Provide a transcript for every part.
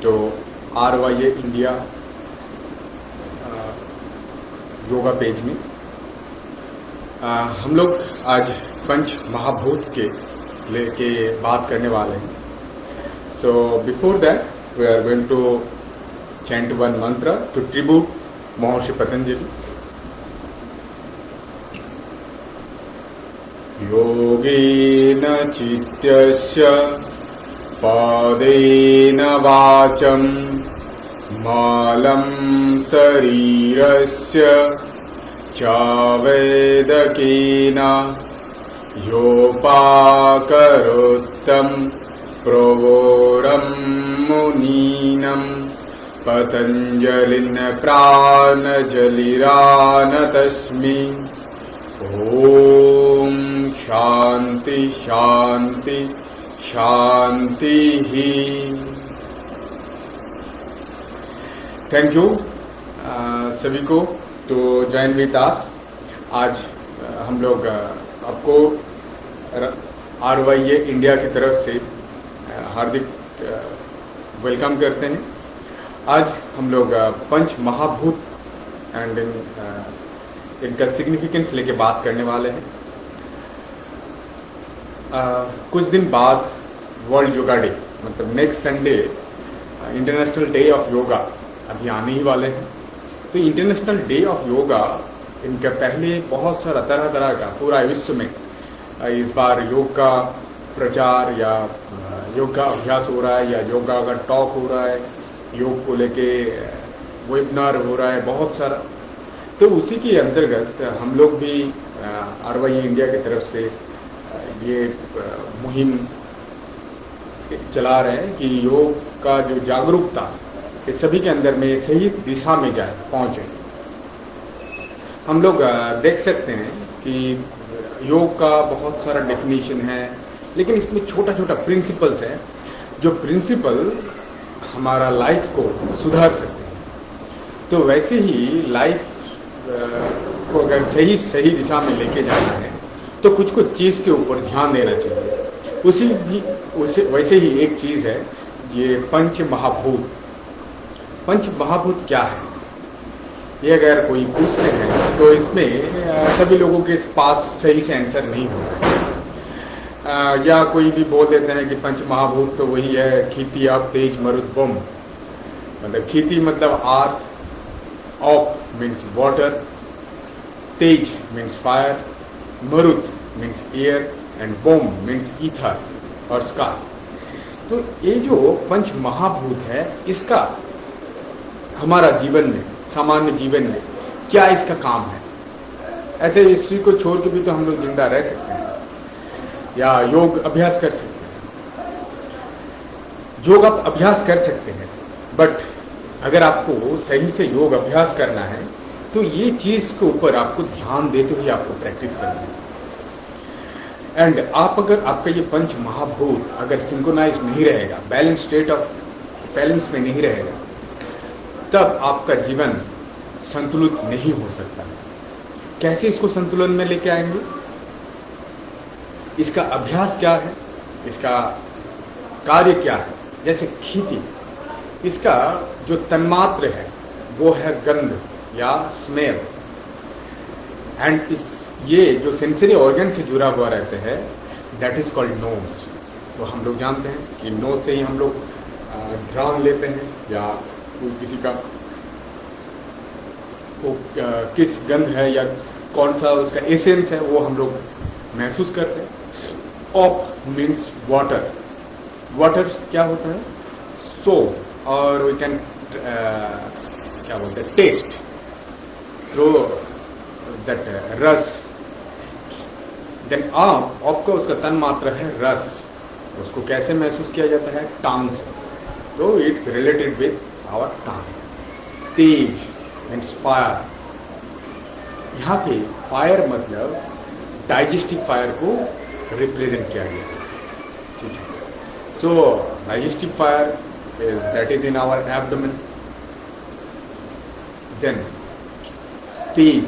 तो RYA India yoga page में हम लोग आज पंच महाभूत के लेके बात करने वाले हैं. So before that we are going to chant one mantra to tribute Maharshi Patanjali. योगेन चित्तस्य पादेन वाचं मालं शरीरस्य च वेदकेन योपाकरोत्तं प्रवोरं मुनीनं पतञ्जलिं प्राणजलिरानतस्मि. ओम शांति शांति शांति ही. थैंक यू सभी को तो ज्वाइन विद अस. आज हम लोग आपको RYA इंडिया की तरफ से हार्दिक वेलकम करते हैं. आज हम लोग पंच महाभूत एंड इनका सिग्निफिकेंस लेके बात करने वाले हैं. कुछ दिन बाद वर्ल्ड योगा डे मतलब next Sunday international day of yoga अभी आने ही वाले हैं. तो इंटरनेशनल डे ऑफ योगा इनका पहले बहुत सारा तरह तरह का पूरा विश्व में इस बार योग का प्रचार या योग का अभ्यास हो रहा है या योगा का टॉक हो रहा है, योग को लेके वेबिनार हो रहा है बहुत सारा. तो उसी के अंतर्गत हम लोग भी RYA इंडिया की तरफ से ये मुहिम चला रहे हैं कि योग का जो जागरूकता इस सभी के अंदर में सही दिशा में जाए पहुंचे. हम लोग देख सकते हैं कि योग का बहुत सारा डेफिनेशन है, लेकिन इसमें छोटा छोटा प्रिंसिपल्स है जो प्रिंसिपल हमारा लाइफ को सुधार सकते हैं. तो वैसे ही लाइफ को अगर सही दिशा में लेके जाना है तो कुछ चीज के ऊपर ध्यान देना चाहिए. वैसे ही एक चीज है ये पंच महाभूत. पंच महाभूत क्या है ये अगर कोई पूछते हैं तो इसमें सभी लोगों के पास सही से आंसर नहीं होता है. या कोई भी बोल देते हैं कि पंच महाभूत तो वही है खेती आप तेज मरुत बम. मतलब खेती मतलब अर्थ, ऑप मीन्स वाटर, तेज मीन्स फायर, मरुत मीन्स एयर एंड बोम मीन्स ईथर और स्काई. तो ये जो पंच महाभूत है इसका हमारा जीवन में, सामान्य जीवन में क्या इसका काम है. ऐसे इसी को छोड़ के भी तो हम लोग जिंदा रह सकते हैं या योग अभ्यास कर सकते हैं. योग आप अभ्यास कर सकते हैं, बट अगर आपको सही से योग अभ्यास करना है तो ये चीज के ऊपर आपको ध्यान देते हुए आपको प्रैक्टिस करना है. एंड आप अगर आपका ये पंच महाभूत अगर सिंक्रोनाइज नहीं रहेगा, बैलेंस में नहीं रहेगा, तब आपका जीवन संतुलित नहीं हो सकता. कैसे इसको संतुलन में लेके आएंगे, इसका अभ्यास क्या है, इसका कार्य क्या है. जैसे खेती, इसका जो तन्मात्र है वो है गंध या स्मेल. एंड ये जो सेंसरी ऑर्गन से जुड़ा हुआ रहते हैं दैट इज कॉल्ड नोज. तो हम लोग जानते हैं कि नोज से ही हम लोग घ्राण लेते हैं या कोई किसी का किस गंध है या कौन सा उसका एसेंस है वो हम लोग महसूस करते हैं. Op means water. वाटर क्या होता है, सो और वी कैन क्या बोलते हैं टेस्ट थ्रू दैट रस. देन ऑप का उसका तन मात्र है रस. उसको कैसे महसूस किया जाता है, टांग से. तो इट्स रिलेटेड विथ आवर टांग. तेज मीन्स फायर. यहाँ पे फायर मतलब डाइजेस्टिव फायर को रिप्रेजेंट किया गया है. ठीक है. So digestive fire that is in our abdomen. Then tej,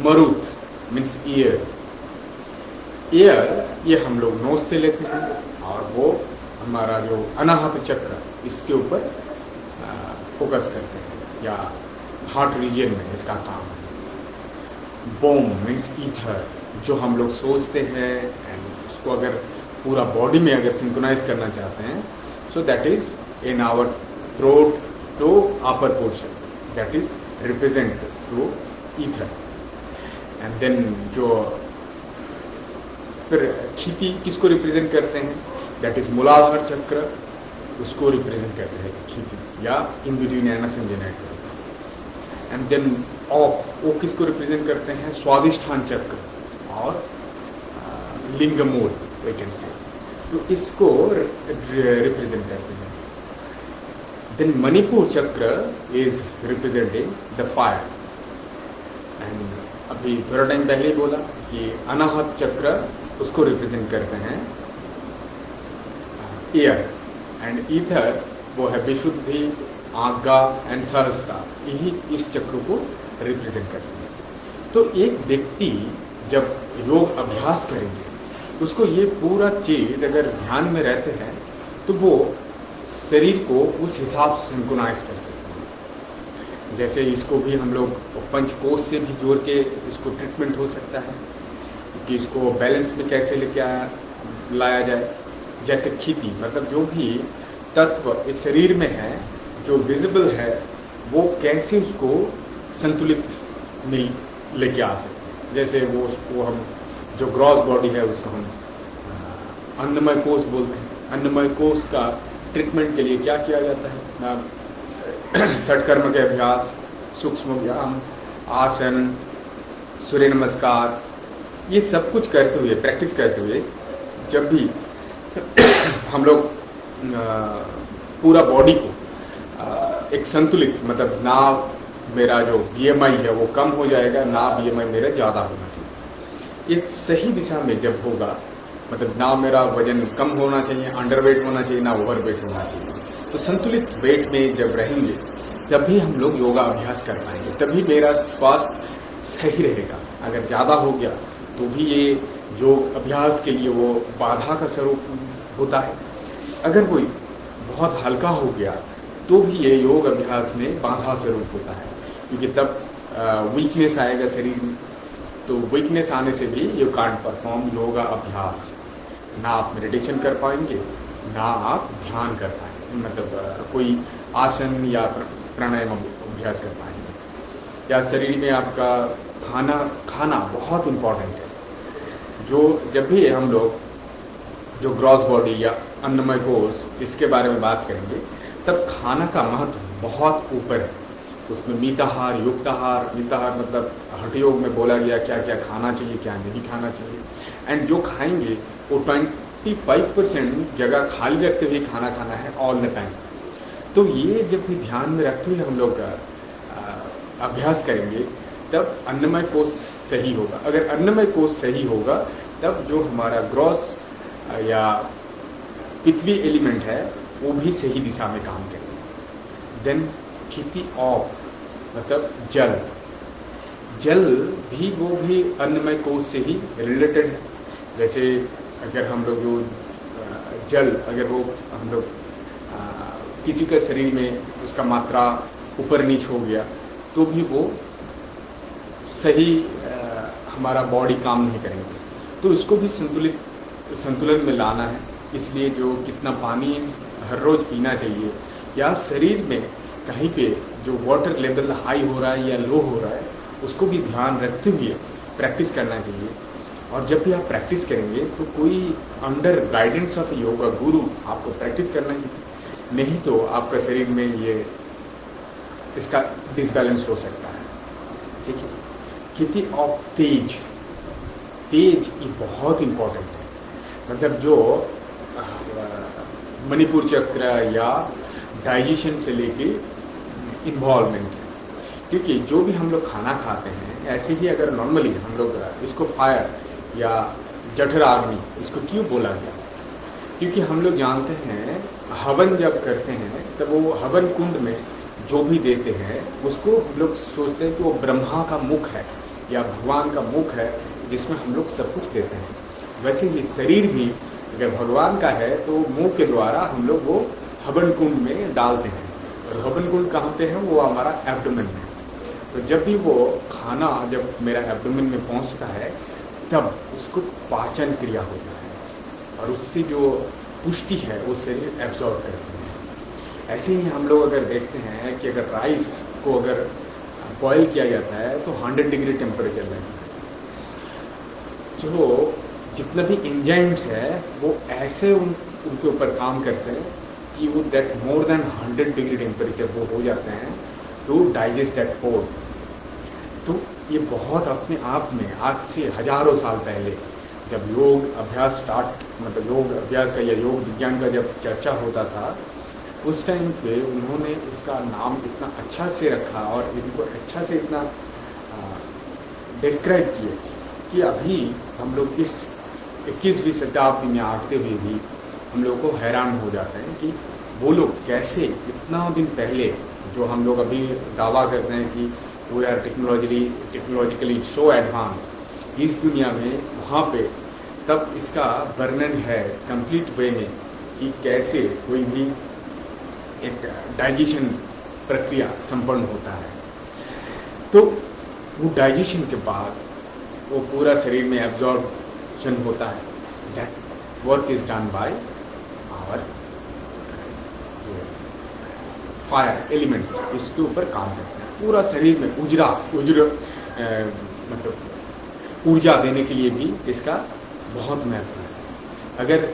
मरुत मीन्स एयर. एयर ये हम लोग नोज से लेते हैं और वो हमारा जो अनाहत चक्र, इसके ऊपर फोकस करते हैं, या हार्ट रीजन में इसका काम है। बोम मीन्स ईथर, जो हम लोग सोचते हैं, एंड उसको अगर पूरा बॉडी में अगर सिंक्रोनाइज करना चाहते हैं, so that is in our throat to upper portion, that is represent to ether. And then जो फिर क्षिति किसको रिप्रेजेंट करते हैं, दैट इज मूलाधार चक्र, उसको रिप्रेजेंट करते हैं क्षिति, या in between anus and genitor. And then of, वो किसको रिप्रेजेंट करते हैं, स्वादिष्ठान चक्र और लिंग मूल, वी कैन से, तो इसको रिप्रेजेंट करते हैं। देन मणिपुर चक्र is representing the fire. And अभी थोड़ा टाइम पहले ही बोला कि अनाहत चक्र उसको रिप्रेजेंट करते हैं एयर, एंड ईथर वो है विशुद्धि, आज्ञा एंड सहस्ता, यही इस चक्र को रिप्रेजेंट करते हैं। तो एक व्यक्ति जब योग अभ्यास करेंगे, उसको ये पूरा चीज अगर ध्यान में रहते हैं, तो वो शरीर को उस हिसाब से सिंक्रोनाइज कर सकते हैं। जैसे इसको भी हम लोग पंचकोश से भी जोड़ के इसको ट्रीटमेंट हो सकता है कि इसको बैलेंस में कैसे लेके लाया जाए। जैसे क्षिति, मतलब जो भी तत्व इस शरीर में है, जो विजिबल है, वो कैसे उसको संतुलित में लेके आ सकते हैं। जैसे वो हम जो ग्रॉस बॉडी है, उसको हम अन्नमय कोष बोलते हैं। अन्नमय कोष का ट्रीटमेंट के लिए क्या किया जाता है, षटकर्म के अभ्यास, सूक्ष्म व्यायाम, आसन, सूर्य नमस्कार, ये सब कुछ करते हुए, प्रैक्टिस करते हुए, जब भी हम लोग पूरा बॉडी को एक संतुलित, मतलब ना मेरा जो BMI है वो कम हो जाएगा, ना BMI मेरा ज्यादा होना चाहिए। ये सही दिशा में जब होगा, मतलब ना मेरा वजन कम होना चाहिए, अंडरवेट होना चाहिए, ना ओवरवेट होना चाहिए, तो संतुलित वेट में जब रहेंगे, तभी हम लोग योगा अभ्यास कर पाएंगे, तभी मेरा स्वास्थ्य सही रहेगा। अगर ज्यादा हो गया तो भी ये योग अभ्यास के लिए वो बाधा का स्वरूप होता है। अगर कोई बहुत हल्का हो गया तो भी ये योग अभ्यास में बाधा स्वरूप होता है, क्योंकि तब वीकनेस आएगा शरीर में। तो वीकनेस आने से भी यू कांट परफॉर्म योगा अभ्यास। ना आप मेडिटेशन कर पाएंगे, ना आप ध्यान कर पाएंगे, मतलब कोई आसन या प्राणायाम अभ्यास कर पाएंगे। या शरीर में आपका खाना बहुत इंपॉर्टेंट है। जो जब भी हम लोग जो ग्रॉस बॉडी या अन्नमय कोष, इसके बारे में बात करेंगे, तब खाना का महत्व बहुत ऊपर है। उसमें मिताहार, युक्ताहार, मिताहार मतलब हठ योग में बोला गया क्या क्या खाना चाहिए, क्या नहीं खाना चाहिए। एंड जो खाएंगे वो 25% जगह खाली रखते हुए खाना खाना है ऑल द टाइम। तो ये जब भी ध्यान में रखते हुए हम लोग अभ्यास करेंगे, तब अन्नमय कोष सही होगा। अगर अन्नमय कोष सही होगा, तब जो हमारा ग्रॉस या पृथ्वी एलिमेंट है वो भी सही दिशा में काम करेगा। देन क्षिति ऑफ, मतलब जल भी वो भी अन्नमय कोष से ही रिलेटेड है। जैसे अगर हम लोग जो जल, अगर वो हम लोग किसी के शरीर में उसका मात्रा ऊपर नीच हो गया, तो भी वो सही हमारा बॉडी काम नहीं करेंगे। तो इसको भी संतुलन में लाना है। इसलिए जो कितना पानी हर रोज पीना चाहिए, या शरीर में कहीं पे जो वाटर लेवल हाई हो रहा है या लो हो रहा है, उसको भी ध्यान रखते हुए प्रैक्टिस करना चाहिए। और जब भी आप प्रैक्टिस करेंगे तो कोई अंडर गाइडेंस ऑफ योगा गुरु आपको प्रैक्टिस करना चाहिए, नहीं तो आपका शरीर में ये इसका डिसबैलेंस हो सकता है। ठीक है। क्षिति ऑफ तेज ये बहुत इंपॉर्टेंट है। मतलब जो मणिपुर चक्र या डाइजेशन से लेके इन्वॉल्वमेंट है, क्योंकि जो भी हम लोग खाना खाते हैं, ऐसे ही अगर नॉर्मली हम लोग इसको फायर या जठराग्नि इसको क्यों बोला गया, क्योंकि हम लोग जानते हैं हवन जब करते हैं तब वो हवन कुंड में जो भी देते हैं उसको हम लोग सोचते हैं कि वो ब्रह्मा का मुख है या भगवान का मुख है, जिसमें हम लोग सब कुछ देते हैं। वैसे ही शरीर भी अगर भगवान का है तो मुंह के द्वारा हम लोग वो हवन कुंड में डालते हैं, और हवन कुंड कहाँ पे है? वो हमारा एब्डोमेन में। तो जब भी वो खाना जब मेरा एब्डोमेन में पहुंचता है तब उसको पाचन क्रिया होता है और उससे जो पुष्टि है वो शरीर एब्जॉर्ब करते हैं। ऐसे ही हम लोग अगर देखते हैं कि अगर राइस को अगर बॉयल किया जाता है तो 100 डिग्री टेम्परेचर लगता है। जो जितना भी एंजाइम्स है वो ऐसे उनके ऊपर काम करते हैं कि वो that more than 100 degree temperature वो हो जाते हैं टू डाइजेस्ट दैट फूड। तो ये बहुत अपने आप में आज से हजारों साल पहले जब योग अभ्यास मतलब योग अभ्यास का या योग विज्ञान का जब चर्चा होता था, उस टाइम पे उन्होंने इसका नाम इतना अच्छा से रखा और इनको अच्छा से इतना डिस्क्राइब किए कि अभी हम लोग इस 21वीं शताब्दी में आते हुए भी हम लोग को हैरान हो जाते हैं कि वो लोग कैसे इतना दिन पहले, जो हम लोग अभी दावा करते हैं कि we are technologically so advance इस दुनिया में, वहाँ पे तब इसका वर्णन है कंप्लीट वे में कि कैसे कोई भी एक डाइजेशन प्रक्रिया संपन्न होता है। तो वो डाइजेशन के बाद वो पूरा शरीर में एब्जॉर्प्शन होता है। That work is done by our fire elements, इसके ऊपर काम करते हैं। पूरा शरीर में मतलब ऊर्जा देने के लिए भी इसका बहुत महत्व है। अगर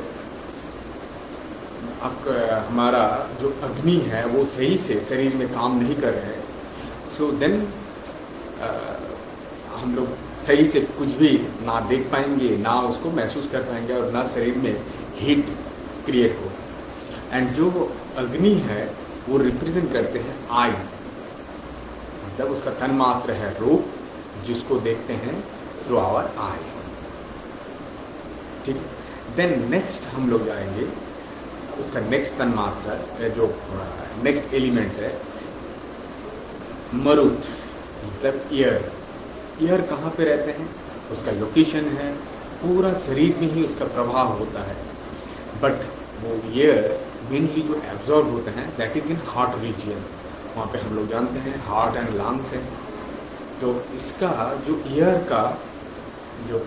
हमारा जो अग्नि है वो सही से शरीर में काम नहीं कर रहे हैं, सो देन हम लोग सही से कुछ भी ना देख पाएंगे, ना उसको महसूस कर पाएंगे और ना शरीर में हीट क्रिएट हो। एंड जो अग्नि है वो रिप्रेजेंट करते हैं आई, मतलब उसका तन्मात्र है रूप, जिसको देखते हैं थ्रू आवर आई। ठीक है। देन नेक्स्ट हम लोग जाएंगे, उसका नेक्स्ट तन्मात्रा जो नेक्स्ट एलिमेंट्स है मरुत, मतलब ईयर। ईयर कहाँ पे रहते हैं? उसका लोकेशन है, पूरा शरीर में ही उसका प्रभाव होता है। बट वो ईयर मेनली जो एब्जॉर्ब होते हैं that is in heart region. वहाँ पे हम लोग जानते हैं हार्ट एंड लंग्स है। तो इसका जो ईयर का जो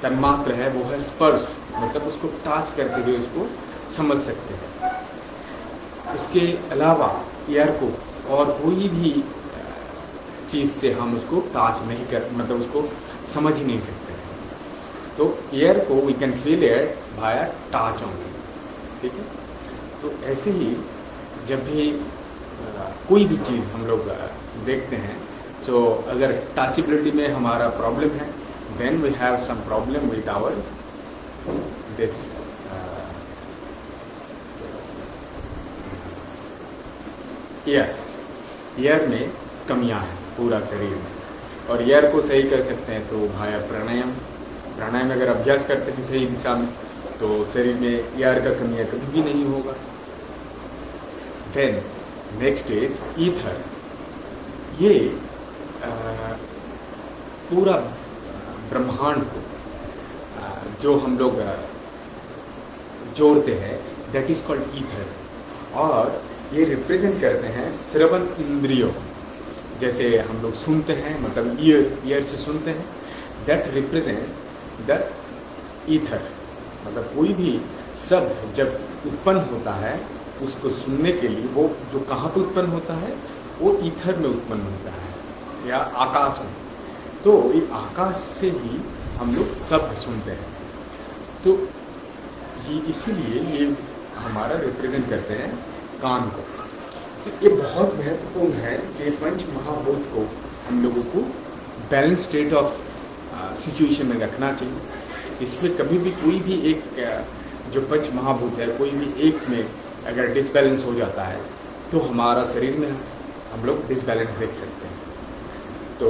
तन्मात्र है वो है स्पर्श, मतलब उसको टच करते हुए उसको समझ सकते हैं। उसके अलावा ईयर को और कोई भी चीज से हम उसको टच नहीं कर, मतलब उसको समझ ही नहीं सकते हैं। तो ईयर को we can feel it by touch only. ठीक है। तो ऐसे ही जब भी कोई भी चीज हम लोग देखते हैं, सो अगर टचेबिलिटी में हमारा प्रॉब्लम है, then we have some problem with our this air में कमियां हैं पूरा शरीर में। और ईयर को सही कर सकते हैं तो भाया प्राणायाम अगर अभ्यास करते हैं सही दिशा में तो शरीर में ईयर का कमियां कभी भी नहीं होगा। Then next is ether. ये पूरा ब्रह्मांड को जो हम लोग जोड़ते हैं दैट इज कॉल्ड ईथर, और ये रिप्रेजेंट करते हैं श्रवण इंद्रियों। जैसे हम लोग सुनते हैं, मतलब ईयर से सुनते हैं, दैट रिप्रेजेंट द ईथर। मतलब कोई भी शब्द जब उत्पन्न होता है उसको सुनने के लिए वो जो कहाँ पे उत्पन्न होता है वो ईथर में उत्पन्न होता है या आकाश में। तो ये आकाश से ही हम लोग शब्द सुनते हैं। तो ये इसीलिए ये हमारा रिप्रेजेंट करते हैं कान को। तो ये बहुत महत्वपूर्ण है कि पंच महाभूत को हम लोगों को बैलेंस स्टेट ऑफ सिचुएशन में रखना चाहिए। इसमें कभी भी कोई भी एक जो पंच महाभूत है कोई भी एक में अगर डिसबैलेंस हो जाता है तो हमारा शरीर में हम लोग डिसबैलेंस देख सकते हैं। तो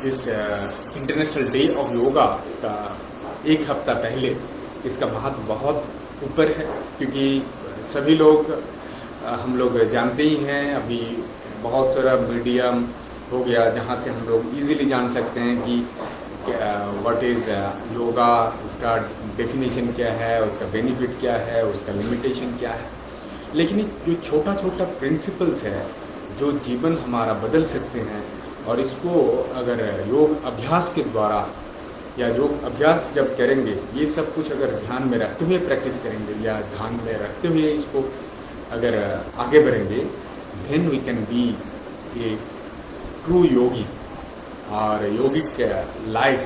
इस इंटरनेशनल डे ऑफ योगा का एक हफ्ता पहले इसका महत्व बहुत ऊपर है, क्योंकि सभी लोग हम लोग जानते ही हैं। अभी बहुत सारा मीडियम हो गया जहाँ से हम लोग इजीली जान सकते हैं कि व्हाट इज योगा, उसका डेफिनेशन क्या है, उसका बेनिफिट क्या है, उसका लिमिटेशन क्या है। लेकिन जो छोटा छोटा प्रिंसिपल्स है जो जीवन हमारा बदल सकते हैं, और इसको अगर योग अभ्यास के द्वारा या योग अभ्यास जब करेंगे, ये सब कुछ अगर ध्यान में रखते हुए प्रैक्टिस करेंगे या ध्यान में रखते हुए इसको अगर आगे बढ़ेंगे, then we can be a true yogi, और योगिक लाइफ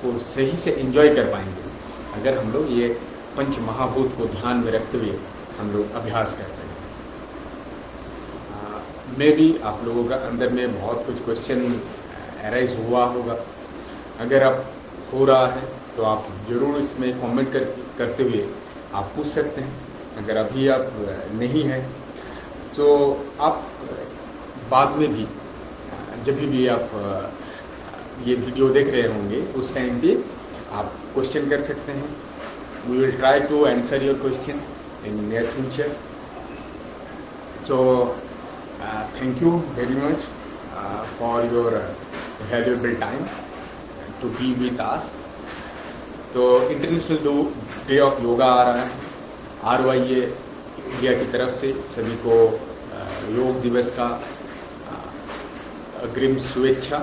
को सही से एंजॉय कर पाएंगे अगर हम लोग ये पंच महाभूत को ध्यान में रखते हुए हम लोग अभ्यास करते हैं। मे भी आप लोगों का अंदर में बहुत कुछ क्वेश्चन अराइज हुआ होगा। अगर आप हो रहा है तो आप जरूर इसमें कमेंट करते हुए आप पूछ सकते हैं। अगर अभी आप नहीं है तो आप बाद में भी जब भी आप ये वीडियो देख रहे होंगे उस टाइम पे आप क्वेश्चन कर सकते हैं। We will try to answer your question in near future. So thank you very much for your valuable time to be with us. तो इंटरनेशनल डे ऑफ योगा आ रहा है, RYA इंडिया की तरफ से सभी को योग दिवस का अग्रिम शुभेच्छा।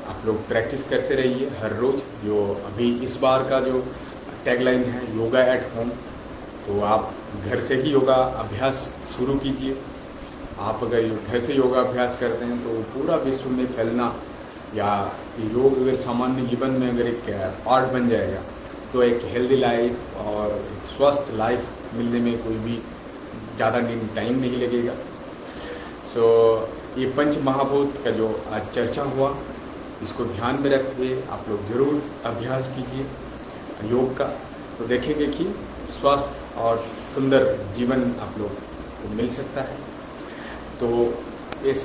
आप लोग प्रैक्टिस करते रहिए हर रोज। जो अभी इस बार का जो टैगलाइन है योगा एट होम, तो आप घर से ही योगा अभ्यास शुरू कीजिए। आप अगर घर से योगा अभ्यास करते हैं तो पूरा विश्व में फैलना, या योग अगर सामान्य जीवन में अगर एक पार्ट बन जाएगा तो एक हेल्दी लाइफ और एक स्वस्थ लाइफ मिलने में कोई भी ज़्यादा टाइम नहीं लगेगा। सो ये पंच महाभूत का जो आज चर्चा हुआ, इसको ध्यान में रखते हुए आप लोग जरूर अभ्यास कीजिए योग का, तो देखेंगे कि स्वस्थ और सुंदर जीवन आप लोग को मिल सकता है। तो इस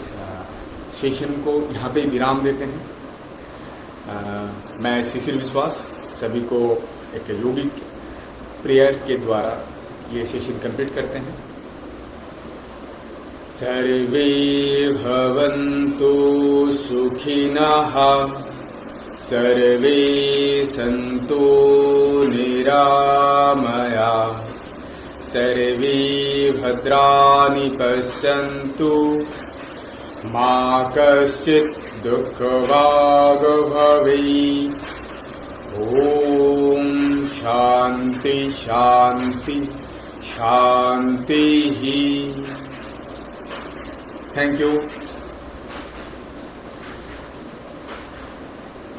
सेशन को यहाँ पे विराम देते हैं। मैं शिशिर विश्वास सभी को एक योगिक प्रेयर के द्वारा ये सेशन कंप्लीट करते हैं। सर्वे भवन्तु सुखिनः, सर्वे सन्तु निरामया, सर्वे भद्राणि पश्यन्तु, मा कश्चित् दुःखभाग् भवेत्। ॐ शान्ति शान्ति शान्तिः। Thank you.